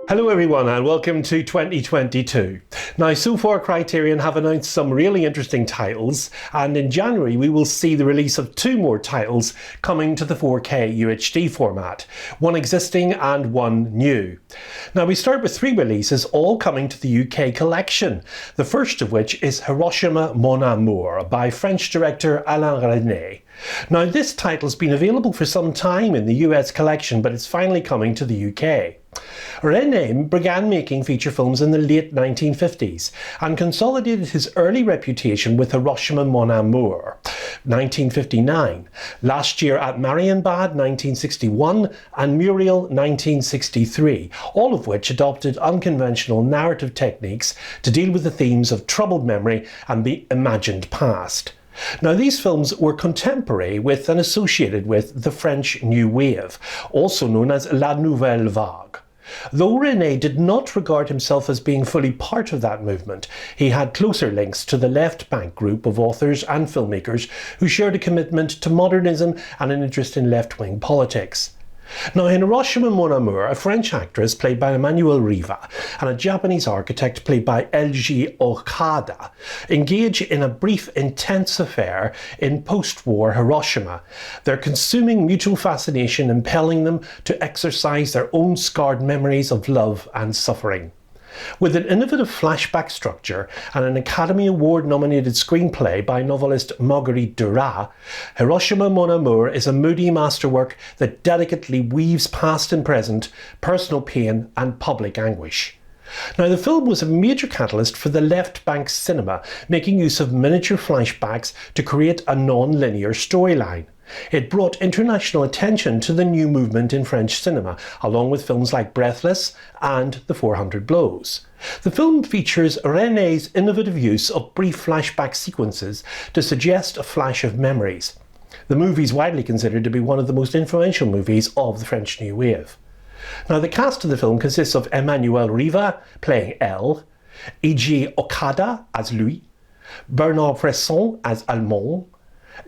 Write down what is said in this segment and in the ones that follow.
Hello everyone and welcome to 2022. Now so far Criterion have announced some really interesting titles, and in January we will see the release of two more titles coming to the 4K UHD format, one existing and one new. Now we start with three releases all coming to the UK collection, the first of which is Hiroshima Mon Amour by French director Alain Resnais. Now this title's been available for some time in the US collection, but it's finally coming to the UK. Resnais began making feature films in the late 1950s and consolidated his early reputation with Hiroshima Mon Amour, 1959, Last Year at Marienbad, 1961, and Muriel, 1963, all of which adopted unconventional narrative techniques to deal with the themes of troubled memory and the imagined past. Now these films were contemporary with and associated with the French New Wave, also known as La Nouvelle Vague. Though Resnais did not regard himself as being fully part of that movement, he had closer links to the left bank group of authors and filmmakers who shared a commitment to modernism and an interest in left-wing politics. Now in Hiroshima Mon Amour, a French actress played by Emmanuelle Riva and a Japanese architect played by Eiji Okada engage in a brief, intense affair in post-war Hiroshima, their consuming mutual fascination impelling them to exercise their own scarred memories of love and suffering. With an innovative flashback structure and an Academy Award-nominated screenplay by novelist Marguerite Duras, Hiroshima Mon Amour is a moody masterwork that delicately weaves past and present, personal pain and public anguish. Now the film was a major catalyst for the left bank cinema, making use of miniature flashbacks to create a non-linear storyline. It brought international attention to the new movement in French cinema, along with films like Breathless and The 400 Blows. The film features Resnais' innovative use of brief flashback sequences to suggest a flash of memories. The movie is widely considered to be one of the most influential movies of the French New Wave. Now the cast of the film consists of Emmanuelle Riva playing Elle, Eiji Okada as Louis, Bernard Bresson as Almond,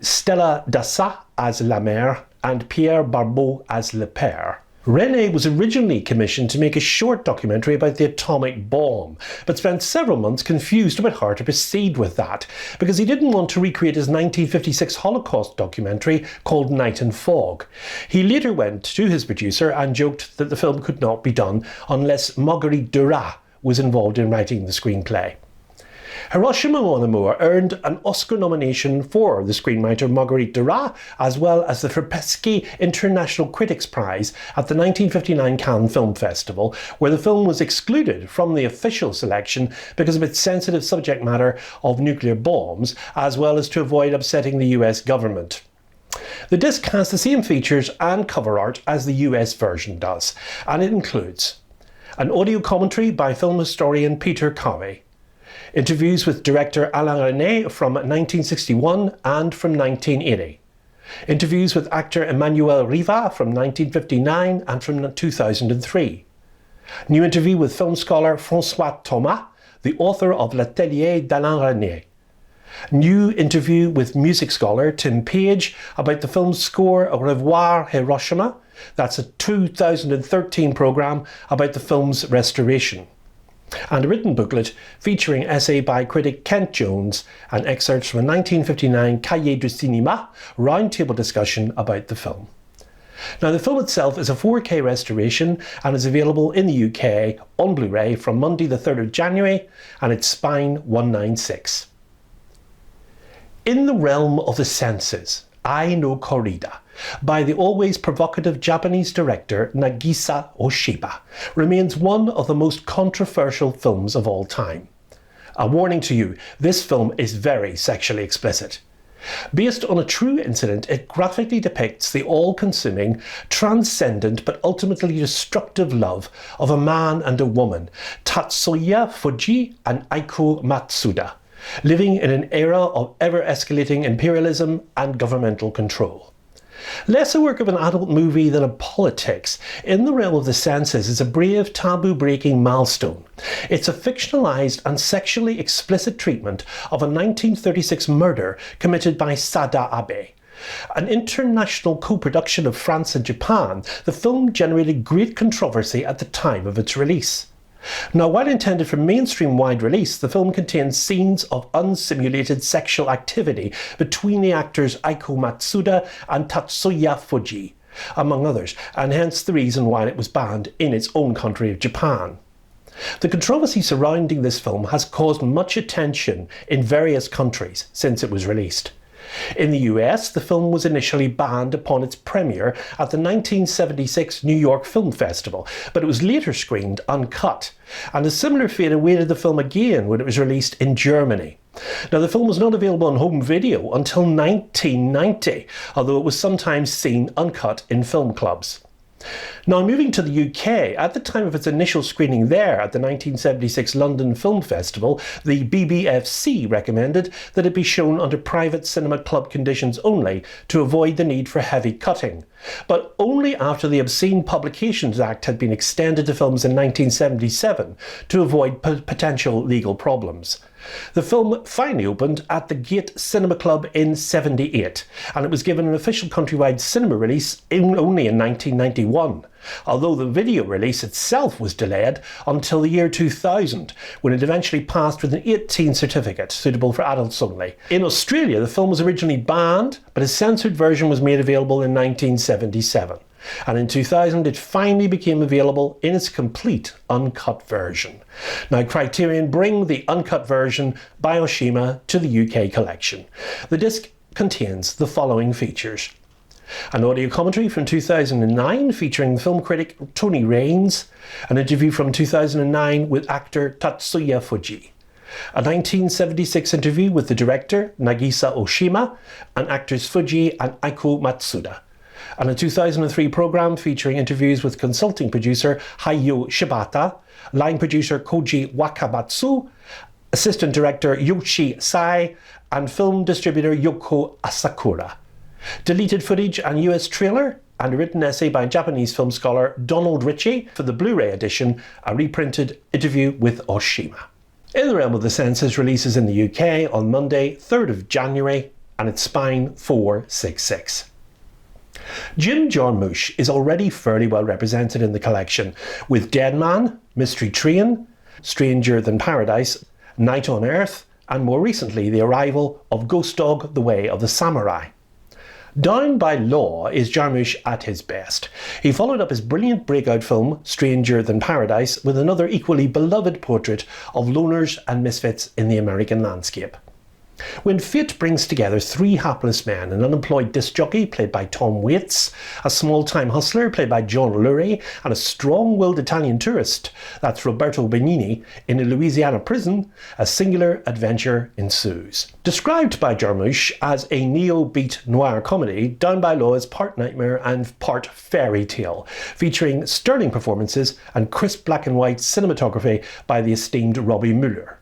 Stella Dassat as La Mère, and Pierre Barbeau as Le Père. Resnais was originally commissioned to make a short documentary about the atomic bomb, but spent several months confused about how to proceed with that, because he didn't want to recreate his 1956 Holocaust documentary called Night and Fog. He later went to his producer and joked that the film could not be done unless Marguerite Duras was involved in writing the screenplay. Hiroshima Mon Amour earned an Oscar nomination for the screenwriter Marguerite Duras, as well as the Trpetsky International Critics Prize at the 1959 Cannes Film Festival, where the film was excluded from the official selection because of its sensitive subject matter of nuclear bombs, as well as to avoid upsetting the US government. The disc has the same features and cover art as the US version does, and it includes an audio commentary by film historian Peter Cowie, interviews with director Alain Resnais from 1961 and from 1980. Interviews with actor Emmanuelle Riva from 1959 and from 2003. New interview with film scholar François Thomas, the author of L'Atelier d'Alain Resnais. New interview with music scholar Tim Page about the film's score Au revoir Hiroshima. That's a 2013 programme about the film's restoration. And a written booklet featuring essay by critic Kent Jones and excerpts from a 1959 Cahiers du Cinéma roundtable discussion about the film. Now the film itself is a 4K restoration and is available in the UK on Blu-ray from Monday the 3rd of January, and it's Spine 196. In the Realm of the Senses, Ai no Corrida, by the always provocative Japanese director Nagisa Oshiba, remains one of the most controversial films of all time. A warning to you, this film is very sexually explicit. Based on a true incident, it graphically depicts the all-consuming, transcendent but ultimately destructive love of a man and a woman, Tatsuya Fuji and Aiko Matsuda, living in an era of ever-escalating imperialism and governmental control. Less a work of an adult movie than a politics, In the Realm of the Senses is a brave, taboo-breaking milestone. It's a fictionalised and sexually explicit treatment of a 1936 murder committed by Sada Abe, An international co-production of France and Japan, the film generated great controversy at the time of its release. Now, while intended for mainstream wide release, the film contains scenes of unsimulated sexual activity between the actors Aiko Matsuda and Tatsuya Fuji, among others, and hence the reason why it was banned in its own country of Japan. The controversy surrounding this film has caused much attention in various countries since it was released. In the US, the film was initially banned upon its premiere at the 1976 New York Film Festival, but it was later screened uncut, and a similar fate awaited the film again when it was released in Germany. Now, the film was not available on home video until 1990, although it was sometimes seen uncut in film clubs. Now, moving to the UK, at the time of its initial screening there at the 1976 London Film Festival, the BBFC recommended that it be shown under private cinema club conditions only to avoid the need for heavy cutting, but only after the Obscene Publications Act had been extended to films in 1977 to avoid potential legal problems. The film finally opened at the Gate Cinema Club in '78, and it was given an official countrywide cinema release only in 1991, although the video release itself was delayed until the year 2000, when it eventually passed with an 18 certificate suitable for adults only. In Australia, the film was originally banned, but a censored version was made available in 1977. And in 2000 it finally became available in its complete uncut version. Now, Criterion bring the uncut version by Oshima to the UK collection. The disc contains the following features: an audio commentary from 2009 featuring film critic Tony Raines, an interview from 2009 with actor Tatsuya Fuji, a 1976 interview with the director Nagisa Oshima and actors Fuji and Aiko Matsuda, and a 2003 programme featuring interviews with consulting producer Hayo Shibata, line producer Koji Wakamatsu, assistant director Yoshi Sai, and film distributor Yoko Asakura. Deleted footage and US trailer, and a written essay by Japanese film scholar Donald Ritchie for the Blu-ray edition, a reprinted interview with Oshima. In the Realm of the Senses releases in the UK on Monday, 3rd of January, and it's Spine 466. Jim Jarmusch is already fairly well represented in the collection, with Dead Man, Mystery Train, Stranger Than Paradise, Night on Earth, and more recently the arrival of Ghost Dog: The Way of the Samurai. Down by Law is Jarmusch at his best. He followed up his brilliant breakout film Stranger Than Paradise with another equally beloved portrait of loners and misfits in the American landscape. When fate brings together three hapless men, an unemployed disc jockey played by Tom Waits, a small-time hustler played by John Lurie, and a strong-willed Italian tourist, that's Roberto Benigni, in a Louisiana prison, a singular adventure ensues. Described by Jarmusch as a neo-beat noir comedy, Down by Law is part nightmare and part fairy tale, featuring sterling performances and crisp black and white cinematography by the esteemed Robbie Mueller.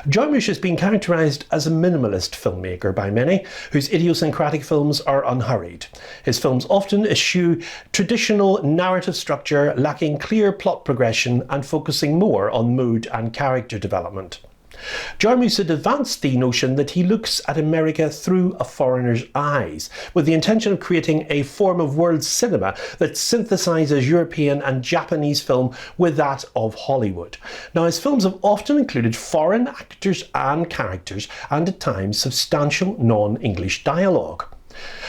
Jarmusch has been characterised as a minimalist filmmaker by many, whose idiosyncratic films are unhurried. His films often eschew traditional narrative structure, lacking clear plot progression and focusing more on mood and character development. Jarmusch had advanced the notion that he looks at America through a foreigner's eyes, with the intention of creating a form of world cinema that synthesises European and Japanese film with that of Hollywood. Now, his films have often included foreign actors and characters, and at times substantial non-English dialogue.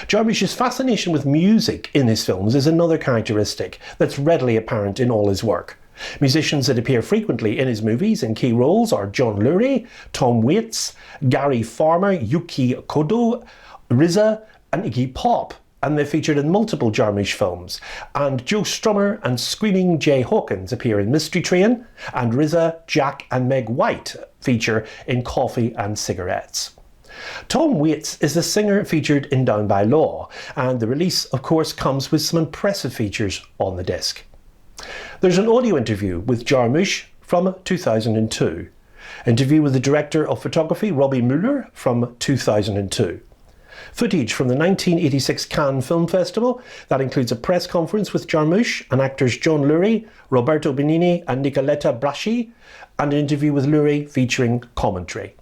Jarmusch's fascination with music in his films is another characteristic that's readily apparent in all his work. Musicians that appear frequently in his movies in key roles are John Lurie, Tom Waits, Gary Farmer, Yuki Kodo, RZA and Iggy Pop, and they're featured in multiple Jarmusch films. And Joe Strummer and Screaming Jay Hawkins appear in Mystery Train, and RZA, Jack and Meg White feature in Coffee and Cigarettes. Tom Waits is the singer featured in Down by Law, and the release of course comes with some impressive features on the disc. There's an audio interview with Jarmusch from 2002, interview with the director of photography Robbie Mueller from 2002. Footage from the 1986 Cannes Film Festival that includes a press conference with Jarmusch and actors John Lurie, Roberto Benigni and Nicoletta Braschi, and an interview with Lurie featuring commentary.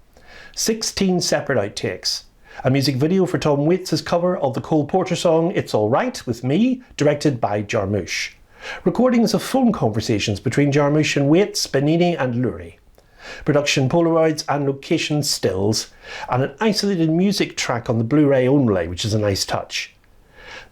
16 separate outtakes. A music video for Tom Waits' cover of the Cole Porter song It's Alright With Me, directed by Jarmusch. Recordings of phone conversations between Jarmusch and Waits, Benini and Lurie. Production Polaroids and location stills, and an isolated music track on the Blu-ray only, which is a nice touch.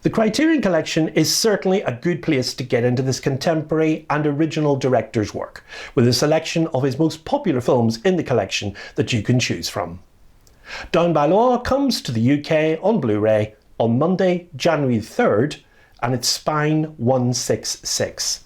The Criterion Collection is certainly a good place to get into this contemporary and original director's work, with a selection of his most popular films in the collection that you can choose from. Down by Law comes to the UK on Blu-ray on Monday, January 3rd, and it's Spine 166.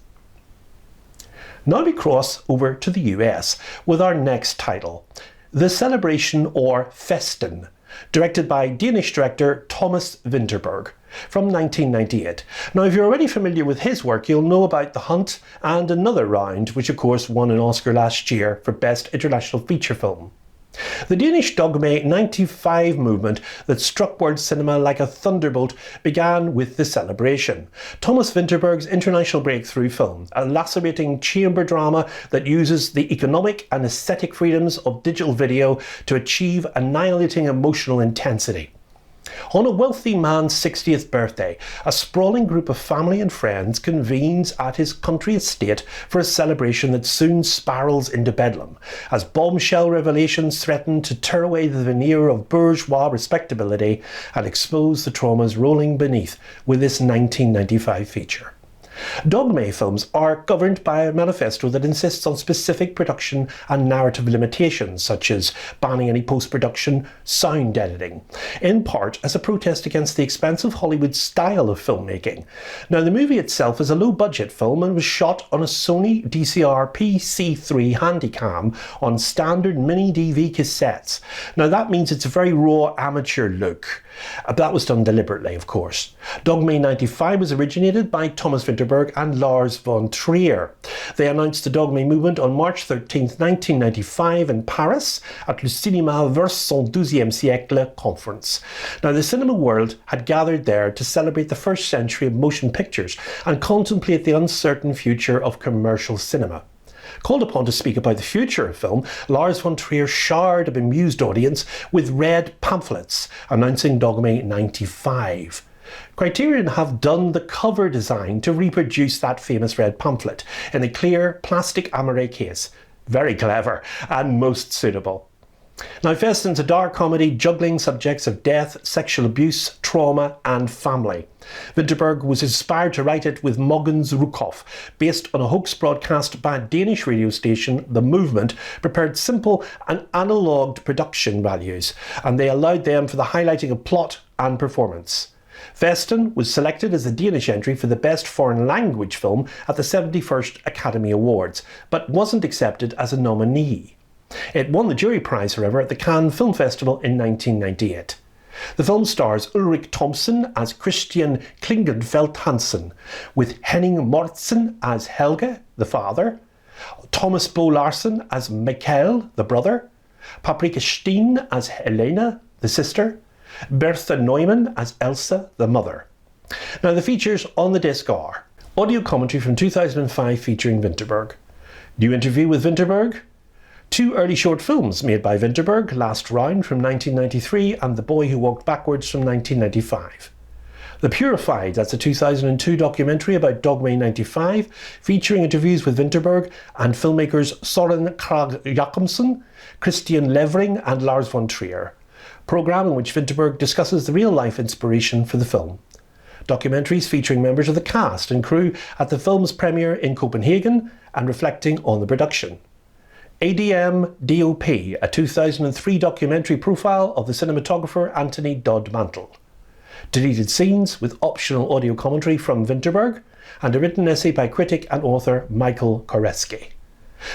Now we cross over to the US with our next title, The Celebration or Festen, directed by Danish director Thomas Vinterberg from 1998. Now if you're already familiar with his work, you'll know about The Hunt and Another Round, which of course won an Oscar last year for Best International Feature Film. The Danish Dogma 95 movement that struck world cinema like a thunderbolt began with The Celebration, Thomas Vinterberg's international breakthrough film, a lacerating chamber drama that uses the economic and aesthetic freedoms of digital video to achieve annihilating emotional intensity. On a wealthy man's 60th birthday, a sprawling group of family and friends convenes at his country estate for a celebration that soon spirals into bedlam, as bombshell revelations threaten to tear away the veneer of bourgeois respectability and expose the traumas rolling beneath with this 1995 feature. Dogma films are governed by a manifesto that insists on specific production and narrative limitations, such as banning any post-production sound editing, in part as a protest against the expensive Hollywood style of filmmaking. Now, the movie itself is a low-budget film and was shot on a Sony DCR PC3 Handycam on standard mini-DV cassettes. Now, that means it's a very raw amateur look. That was done deliberately, of course. Dogma 95 was originated by Thomas Vinterberg and Lars von Trier. They announced the Dogma movement on March 13, 1995 in Paris at Le Cinéma vers son 12e siècle conference. Now, the cinema world had gathered there to celebrate the first century of motion pictures and contemplate the uncertain future of commercial cinema. Called upon to speak about the future of film, Lars von Trier showered a bemused audience with red pamphlets announcing Dogma 95. Criterion have done the cover design to reproduce that famous red pamphlet in a clear plastic amaret case. Very clever and most suitable. Now, Festen's a dark comedy juggling subjects of death, sexual abuse, trauma and family. Vinterberg was inspired to write it with Mogens Rukov, based on a hoax broadcast by a Danish radio station. The movement prepared simple and analogued production values, and they allowed them for the highlighting of plot and performance. Festen was selected as the Danish entry for the Best Foreign Language Film at the 71st Academy Awards, but wasn't accepted as a nominee. It won the jury prize, however, at the Cannes Film Festival in 1998. The film stars Ulrik Thomsen as Christian Klingenfeldt Hansen, with Henning Mortensen as Helge, the father, Thomas Bo Larsen as Mikael, the brother, Paprika Steen as Helena, the sister, Bertha Neumann as Elsa, the mother. Now, the features on the disc are audio commentary from 2005 featuring Vinterberg, new interview with Vinterberg, 2 early short films made by Vinterberg, Last Round from 1993 and The Boy Who Walked Backwards from 1995. The Purified, that's a 2002 documentary about Dogma 95, featuring interviews with Vinterberg and filmmakers Søren Kragh Jacobsen, Christian Levering and Lars von Trier. Programme in which Vinterberg discusses the real-life inspiration for the film. Documentaries featuring members of the cast and crew at the film's premiere in Copenhagen and reflecting on the production. ADM DOP, a 2003 documentary profile of the cinematographer Anthony Dodd Mantle. Deleted scenes with optional audio commentary from Vinterberg, and a written essay by critic and author Michael Koreski.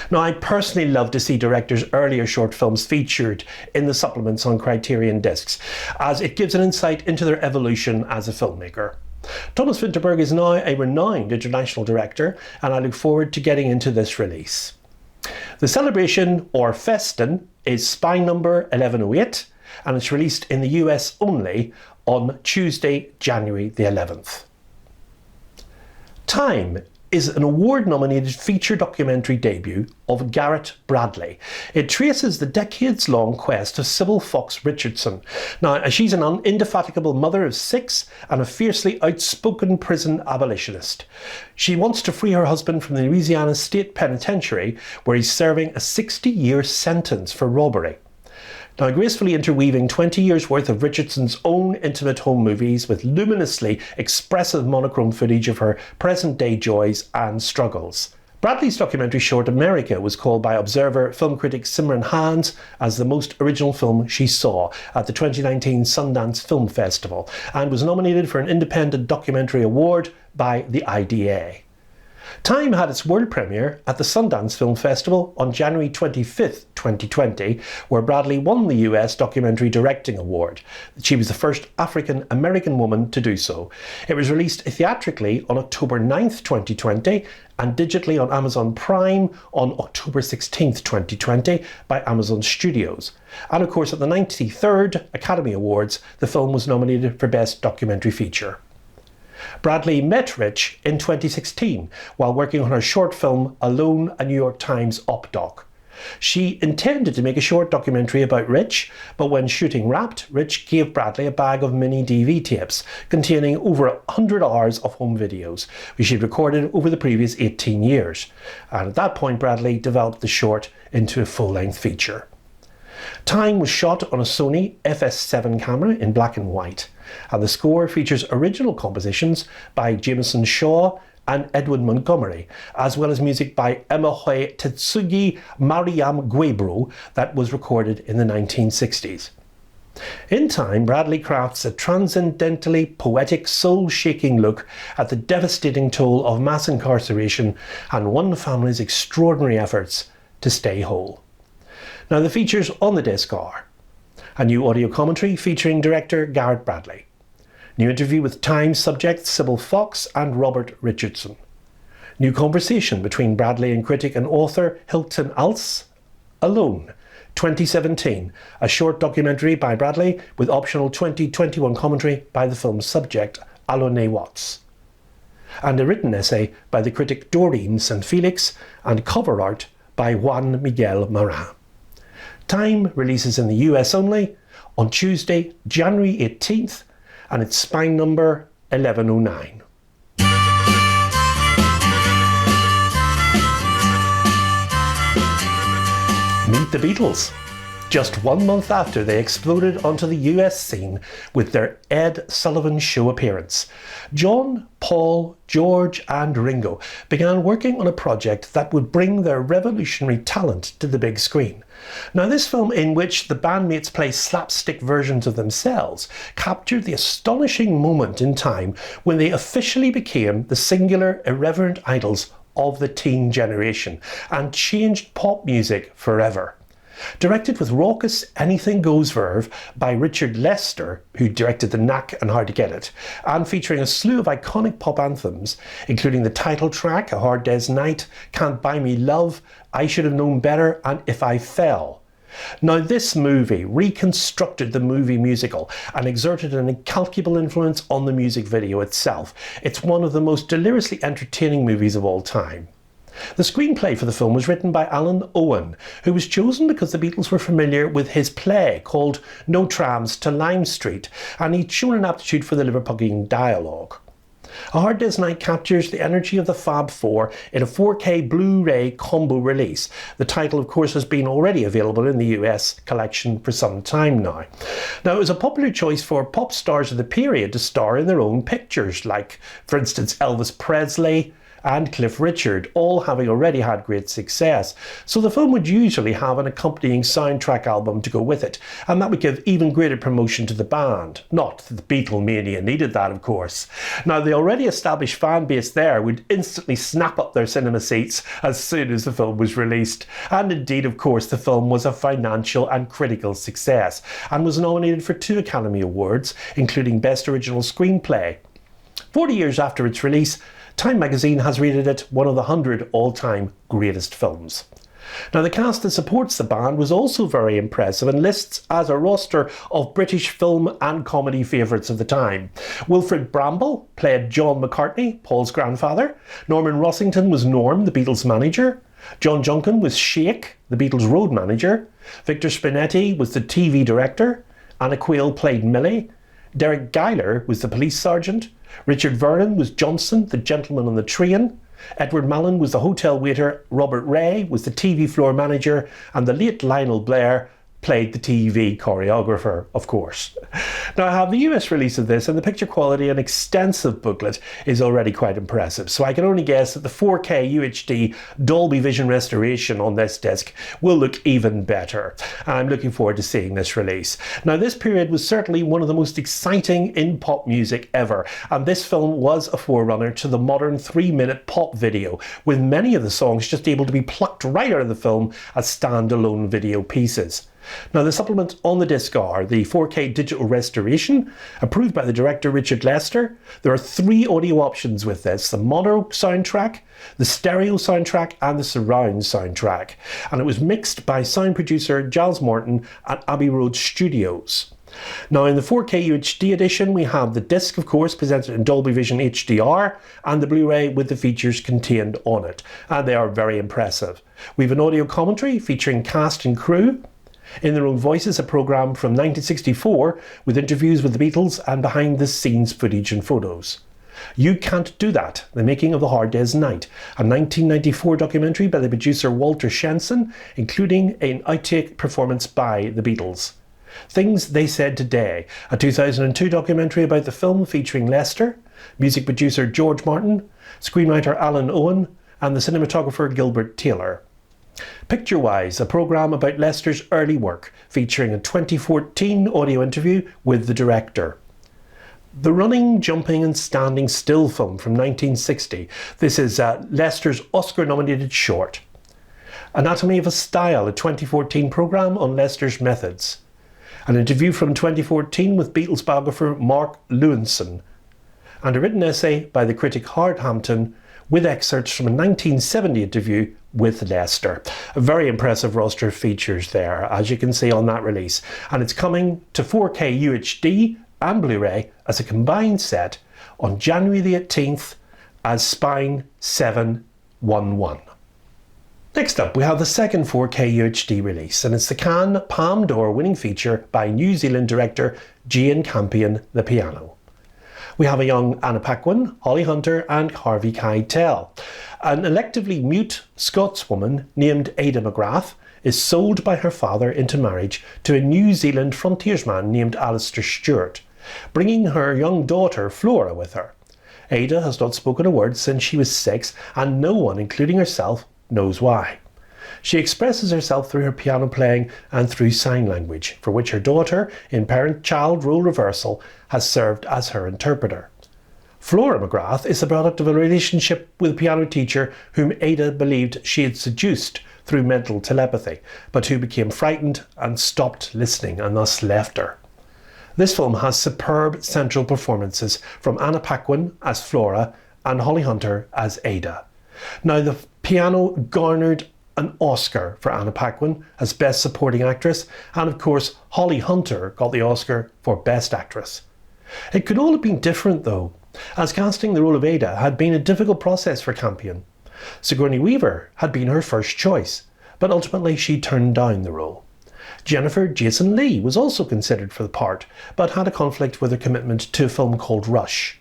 Now, I personally love to see directors' earlier short films featured in the supplements on Criterion discs, as it gives an insight into their evolution as a filmmaker. Thomas Vinterberg is now a renowned international director, and I look forward to getting into this release. The Celebration, or Festen, is spine number 1108, and it's released in the US only on Tuesday, January the 11th. Time is an award-nominated feature documentary debut of Garrett Bradley. It traces the decades-long quest of Sybil Fox Richardson. Now, she's an indefatigable mother of 6 and a fiercely outspoken prison abolitionist. She wants to free her husband from the Louisiana State Penitentiary, where he's serving a 60-year sentence for robbery. Now, gracefully interweaving 20 years' worth of Richardson's own intimate home movies with luminously expressive monochrome footage of her present-day joys and struggles. Bradley's documentary short America was called by Observer film critic Simran Hans as the most original film she saw at the 2019 Sundance Film Festival and was nominated for an Independent Documentary Award by the IDA. Time had its world premiere at the Sundance Film Festival on January 25th, 2020, where Bradley won the US Documentary Directing Award. She was the first African-American woman to do so. It was released theatrically on October 9th, 2020, and digitally on Amazon Prime on October 16th, 2020 by Amazon Studios. And of course, at the 93rd Academy Awards, the film was nominated for Best Documentary Feature. Bradley met Rich in 2016 while working on her short film Alone, a New York Times op-doc. She intended to make a short documentary about Rich, but when shooting wrapped, Rich gave Bradley a bag of mini DV tapes containing over 100 hours of home videos, which she'd recorded over the previous 18 years. And at that point, Bradley developed the short into a full-length feature. Time was shot on a Sony FS7 camera in black and white, and the score features original compositions by Jameson Shaw and Edwin Montgomery, as well as music by Emehoe Tetsugi Mariam Guebro that was recorded in the 1960s. In Time, Bradley crafts a transcendently poetic, soul-shaking look at the devastating toll of mass incarceration and one family's extraordinary efforts to stay whole. Now, the features on the disc are a new audio commentary featuring director Garrett Bradley, new interview with Time subjects Sybil Fox and Robert Richardson, new conversation between Bradley and critic and author Hilton Alce, Alone, 2017, a short documentary by Bradley with optional 2021 commentary by the film's subject Alone Watts, and a written essay by the critic Doreen St. Felix and cover art by Juan Miguel Marin. Time releases in the US only on Tuesday, January 18th, and its spine number 1109. Meet the Beatles. Just 1 month after they exploded onto the US scene with their Ed Sullivan Show appearance, John, Paul, George and Ringo began working on a project that would bring their revolutionary talent to the big screen. Now, this film, in which the bandmates play slapstick versions of themselves, captured the astonishing moment in time when they officially became the singular, irreverent idols of the teen generation and changed pop music forever. Directed with raucous anything goes verve by Richard Lester, who directed The Knack and How to Get It, and featuring a slew of iconic pop anthems, including the title track, A Hard Day's Night, Can't Buy Me Love, I Should Have Known Better, and If I Fell. Now, this movie reconstructed the movie musical and exerted an incalculable influence on the music video itself. It's one of the most deliriously entertaining movies of all time. The screenplay for the film was written by Alan Owen, who was chosen because the Beatles were familiar with his play called No Trams to Lime Street, and he'd shown an aptitude for the Liverpudlian dialogue. A Hard Day's Night captures the energy of the Fab Four in a 4K Blu-ray combo release. The title, of course, has been already available in the US collection for some time now. Now, it was a popular choice for pop stars of the period to star in their own pictures, like, for instance, Elvis Presley and Cliff Richard, all having already had great success. So the film would usually have an accompanying soundtrack album to go with it, and that would give even greater promotion to the band. Not that the Beatlemania needed that, of course. Now, the already established fan base there would instantly snap up their cinema seats as soon as the film was released. And indeed, of course, the film was a financial and critical success, and was nominated for 2 Academy Awards, including Best Original Screenplay. 40 years after its release, Time magazine has rated it one of the 100 all-time greatest films. Now, the cast that supports the band was also very impressive and lists as a roster of British film and comedy favourites of the time. Wilfrid Bramble played John McCartney, Paul's grandfather. Norman Rossington was Norm, the Beatles' manager. John Junkin was Shake, the Beatles' road manager. Victor Spinetti was the TV director. Anna Quayle played Millie. Derek Geiler was the police sergeant. Richard Vernon was Johnson, the gentleman on the train. Edward Mallon was the hotel waiter. Robert Ray was the TV floor manager. And the late Lionel Blair played the TV choreographer, of course. Now, I have the US release of this, and the picture quality and extensive booklet is already quite impressive, so I can only guess that the 4K UHD Dolby Vision restoration on this disc will look even better. I'm looking forward to seeing this release. Now, this period was certainly one of the most exciting in pop music ever, and this film was a forerunner to the modern 3-minute pop video, with many of the songs just able to be plucked right out of the film as standalone video pieces. Now, the supplements on the disc are the 4K digital restoration, approved by the director Richard Lester. There are 3 audio options with this: the mono soundtrack, the stereo soundtrack and the surround soundtrack. And it was mixed by sound producer Giles Morton at Abbey Road Studios. Now, in the 4K UHD edition, we have the disc, of course, presented in Dolby Vision HDR, and the Blu-ray with the features contained on it. And they are very impressive. We have an audio commentary featuring cast and crew. In Their Own Voices, a programme from 1964 with interviews with the Beatles and behind-the-scenes footage and photos. You Can't Do That, The Making of the Hard Day's Night, a 1994 documentary by the producer Walter Shenson, including an outtake performance by the Beatles. Things They Said Today, a 2002 documentary about the film featuring Lester, music producer George Martin, screenwriter Alan Owen, and the cinematographer Gilbert Taylor. Picture-Wise, a programme about Lester's early work, featuring a 2014 audio interview with the director. The Running, Jumping and Standing Still film from 1960. This is Lester's Oscar-nominated short. Anatomy of a Style, a 2014 programme on Lester's methods. An interview from 2014 with Beatles biographer Mark Lewinson. And a written essay by the critic Howard Hampton with excerpts from a 1970 interview with Lester. A very impressive roster of features there, as you can see on that release. And it's coming to 4K UHD and Blu-ray as a combined set on January the 18th as Spine 711. Next up, we have the second 4K UHD release, and it's the Cannes Palme d'Or winning feature by New Zealand director Jane Campion, The Piano. We have a young Anna Paquin, Holly Hunter and Harvey Keitel. An electively mute Scotswoman named Ada McGrath is sold by her father into marriage to a New Zealand frontiersman named Alistair Stewart, bringing her young daughter Flora with her. Ada has not spoken a word since she was 6, and no one, including herself, knows why. She expresses herself through her piano playing and through sign language, for which her daughter, in parent-child role reversal, has served as her interpreter. Flora McGrath is the product of a relationship with a piano teacher whom Ada believed she had seduced through mental telepathy, but who became frightened and stopped listening and thus left her. This film has superb central performances from Anna Paquin as Flora and Holly Hunter as Ada. Now, the piano garnered an Oscar for Anna Paquin as Best Supporting Actress, and of course Holly Hunter got the Oscar for Best Actress. It could all have been different though, as casting the role of Ada had been a difficult process for Campion. Sigourney Weaver had been her first choice, but ultimately she turned down the role. Jennifer Jason Leigh was also considered for the part, but had a conflict with her commitment to a film called Rush.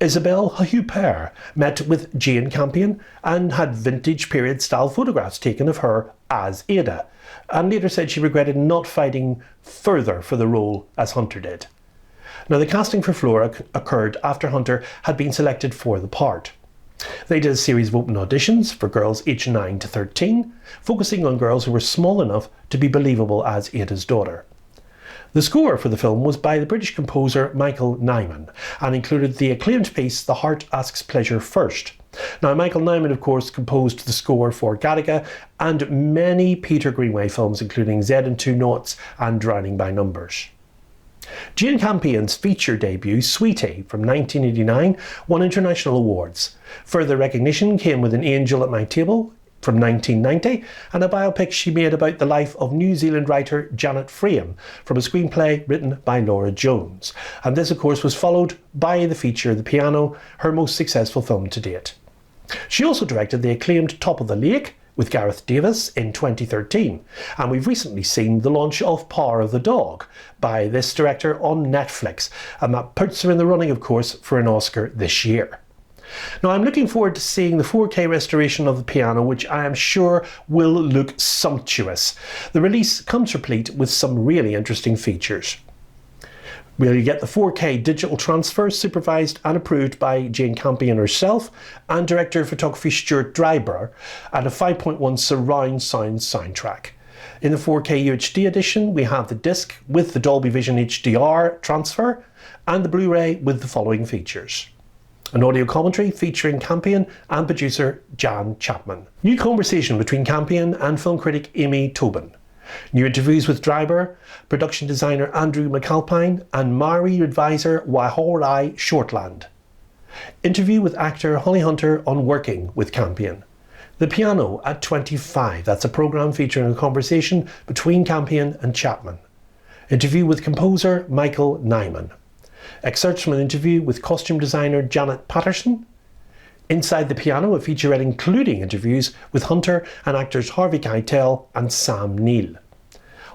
Isabelle Huppert met with Jane Campion and had vintage period style photographs taken of her as Ada, and later said she regretted not fighting further for the role as Hunter did. Now, the casting for Flora occurred after Hunter had been selected for the part. They did a series of open auditions for girls aged 9 to 13, focusing on girls who were small enough to be believable as Ada's daughter. The score for the film was by the British composer Michael Nyman and included the acclaimed piece The Heart Asks Pleasure First. Now, Michael Nyman, of course, composed the score for Gattaca and many Peter Greenaway films, including Z and Two Noughts and Drowning by Numbers. Jane Campion's feature debut, Sweetie, from 1989, won international awards. Further recognition came with An Angel at My Table, from 1990, and a biopic she made about the life of New Zealand writer Janet Frame from a screenplay written by Laura Jones. And this, of course, was followed by the feature The Piano, her most successful film to date. She also directed the acclaimed Top of the Lake with Gareth Davis in 2013, and we've recently seen the launch of Power of the Dog by this director on Netflix, and that puts her in the running, of course, for an Oscar this year. Now, I'm looking forward to seeing the 4K restoration of The Piano, which I am sure will look sumptuous. The release comes replete with some really interesting features. We'll get the 4K digital transfer supervised and approved by Jane Campion herself and director of photography Stuart Dryburgh, and a 5.1 surround sound soundtrack. In the 4K UHD edition, we have the disc with the Dolby Vision HDR transfer and the Blu-ray with the following features. An audio commentary featuring Campion and producer Jan Chapman. New conversation between Campion and film critic Amy Tobin. New interviews with Dryburgh, production designer Andrew McAlpine and Maori advisor Waihorai Shortland. Interview with actor Holly Hunter on working with Campion. The Piano at 25, that's a programme featuring a conversation between Campion and Chapman. Interview with composer Michael Nyman. Excerpts from an interview with costume designer Janet Patterson. Inside the Piano, a featurette including interviews with Hunter and actors Harvey Keitel and Sam Neill.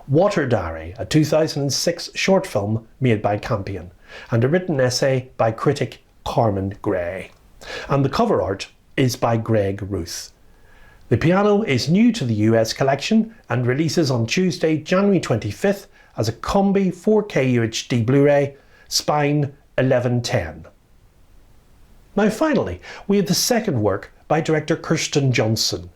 Water Diary, a 2006 short film made by Campion, and a written essay by critic Carmen Gray. And the cover art is by Greg Ruth. The Piano is new to the US collection and releases on Tuesday, January 25th as a Combi 4K UHD Blu-ray, spine 1110. Now finally, we have the second work by director Kirsten Johnson.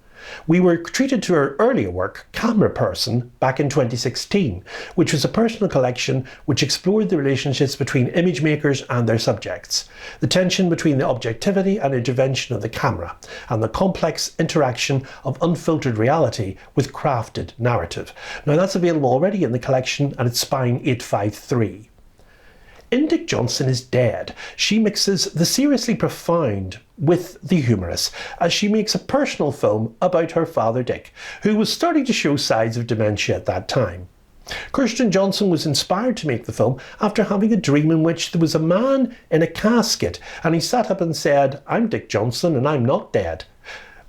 We were treated to her earlier work, Camera Person, back in 2016, which was a personal collection which explored the relationships between image makers and their subjects, the tension between the objectivity and intervention of the camera, and the complex interaction of unfiltered reality with crafted narrative. Now that's available already in the collection and it's spine 853. In Dick Johnson is Dead, she mixes the seriously profound with the humorous as she makes a personal film about her father Dick, who was starting to show signs of dementia at that time. Kirsten Johnson was inspired to make the film after having a dream in which there was a man in a casket and he sat up and said, "I'm Dick Johnson and I'm not dead."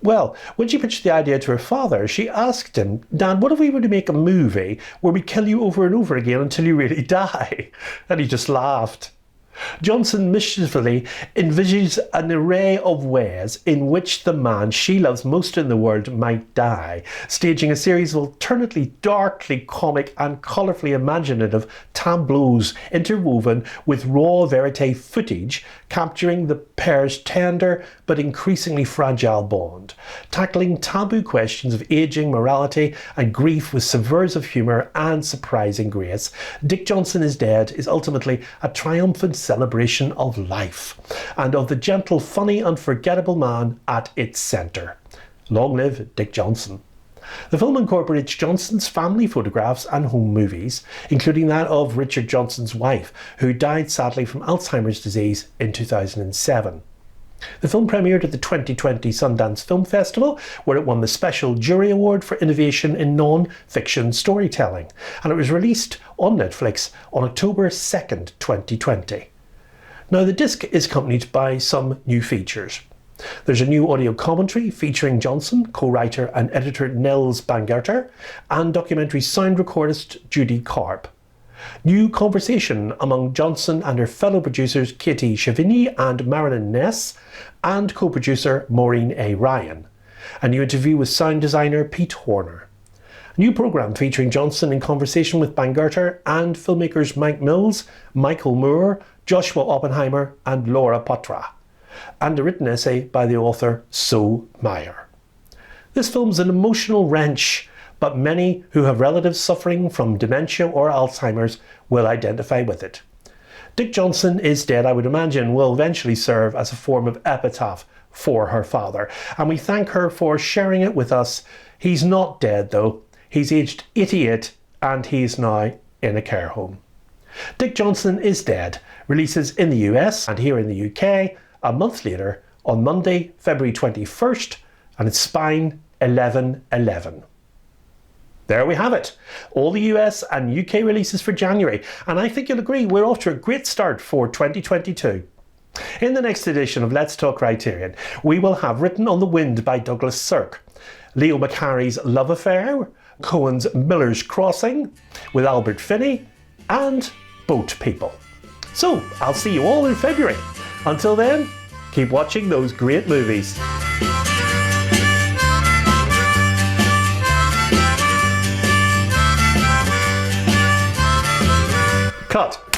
Well, when she pitched the idea to her father, she asked him, "Dad, what if we were to make a movie where we kill you over and over again until you really die?" And he just laughed. Johnson mischievously envisages an array of ways in which the man she loves most in the world might die, staging a series of alternately darkly comic and colourfully imaginative tableaus interwoven with raw verite footage, capturing the pair's tender but increasingly fragile bond, tackling taboo questions of ageing, morality and grief with subversive humour and surprising grace. Dick Johnson is Dead is ultimately a triumphant celebration of life and of the gentle, funny, unforgettable man at its centre. Long live Dick Johnson. The film incorporates Johnson's family photographs and home movies, including that of Richard Johnson's wife, who died sadly from Alzheimer's disease in 2007. The film premiered at the 2020 Sundance Film Festival, where it won the Special Jury Award for Innovation in Non-Fiction Storytelling, and it was released on Netflix on October 2nd, 2020. Now, the disc is accompanied by some new features. There's a new audio commentary featuring Johnson, co-writer and editor Nels Bangerter, and documentary sound recordist Judy Karp. New conversation among Johnson and her fellow producers Katie Chavigny and Marilyn Ness, and co-producer Maureen A. Ryan. A new interview with sound designer Pete Horner. A new programme featuring Johnson in conversation with Bangerter and filmmakers Mike Mills, Michael Moore, Joshua Oppenheimer and Laura Potra. And a written essay by the author So Meyer. This film's an emotional wrench, but many who have relatives suffering from dementia or Alzheimer's will identify with it. Dick Johnson is Dead, I would imagine, will eventually serve as a form of epitaph for her father, and we thank her for sharing it with us. He's not dead though, he's aged 88 and he's now in a care home. Dick Johnson is Dead releases in the US and here in the UK a month later on Monday, February 21st, and it's spine 1111. There we have it, all the US and UK releases for January, and I think you'll agree we're off to a great start for 2022. In the next edition of Let's Talk Criterion, we will have Written on the Wind by Douglas Sirk, Leo McCarey's Love Affair, Cohen's Miller's Crossing with Albert Finney, and Boat People. So, I'll see you all in February. Until then, keep watching those great movies. Cut.